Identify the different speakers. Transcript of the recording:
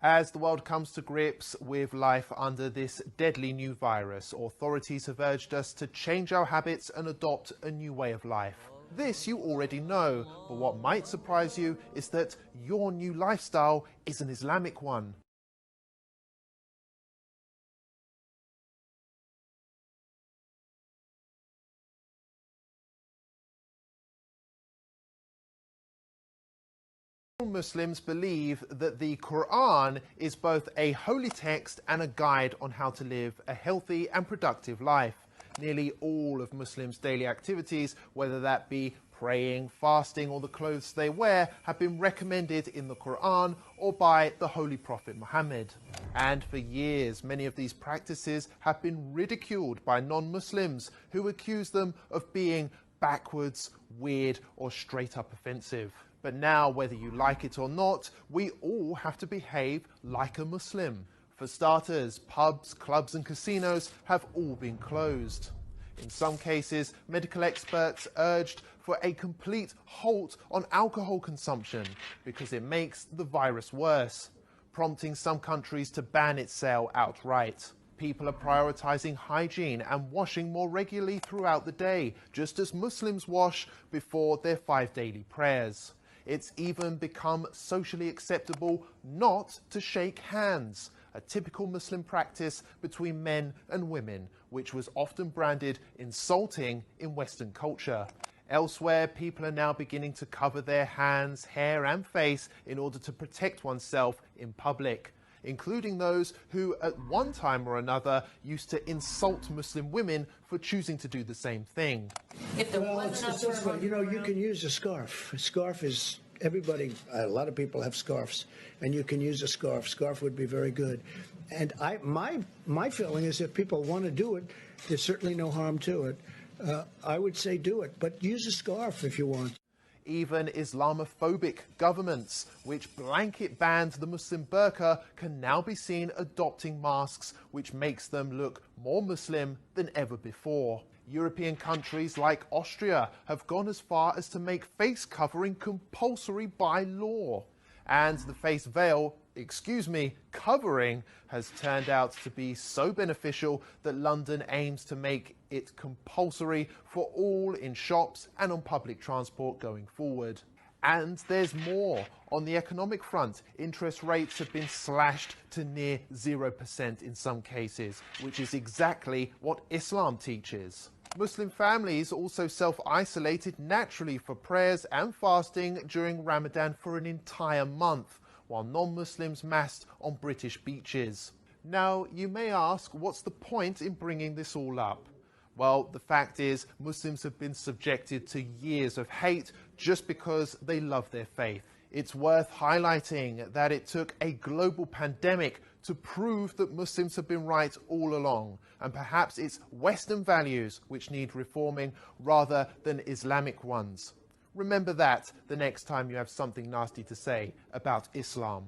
Speaker 1: As the world comes to grips with life under this deadly new virus, authorities have urged us to change our habits and adopt a new way of life. This you already know, but what might surprise you is that your new lifestyle is an Islamic one. Muslims believe that the Quran is both a holy text and a guide on how to live a healthy and productive life. Nearly all of Muslims' daily activities, whether that be praying, fasting, or the clothes they wear, have been recommended in the Quran or by the Holy Prophet Muhammad. And for years, many of these practices have been ridiculed by non-Muslims who accuse them of being backwards, weird, or straight up offensive. But now, whether you like it or not, we all have to behave like a Muslim. For starters, pubs, clubs and casinos have all been closed. In some cases, medical experts urged for a complete halt on alcohol consumption because it makes the virus worse, prompting some countries to ban its sale outright. People are prioritizing hygiene and washing more regularly throughout the day, just as Muslims wash before their 5 daily prayers. It's even become socially acceptable not to shake hands, a typical Muslim practice between men and women, which was often branded insulting in Western culture. Elsewhere, people are now beginning to cover their hands, hair and face in order to protect oneself in public, including those who at one time or another used to insult Muslim women for choosing to do the same thing.
Speaker 2: Well, it's this way. You know, you can use a scarf. A scarf is, everybody, a lot of people have scarves, and you can use a scarf. Scarf would be very good. And my feeling is if people want to do it, there's certainly no harm to it. I would say do it, but use a scarf if you want.
Speaker 1: Even Islamophobic governments, which blanket banned the Muslim burqa, can now be seen adopting masks, which makes them look more Muslim than ever before. European countries like Austria have gone as far as to make face covering compulsory by law. And the face veil, covering, has turned out to be so beneficial that London aims to make it compulsory for all in shops and on public transport going forward. And there's more. On the economic front, interest rates have been slashed to near 0% in some cases, which is exactly what Islam teaches. Muslim families also self-isolated naturally for prayers and fasting during Ramadan for an entire month, while non-Muslims massed on British beaches. Now, you may ask, what's the point in bringing this all up? Well, the fact is, Muslims have been subjected to years of hate just because they love their faith. It's worth highlighting that it took a global pandemic to prove that Muslims have been right all along, and perhaps it's Western values which need reforming rather than Islamic ones. Remember that the next time you have something nasty to say about Islam.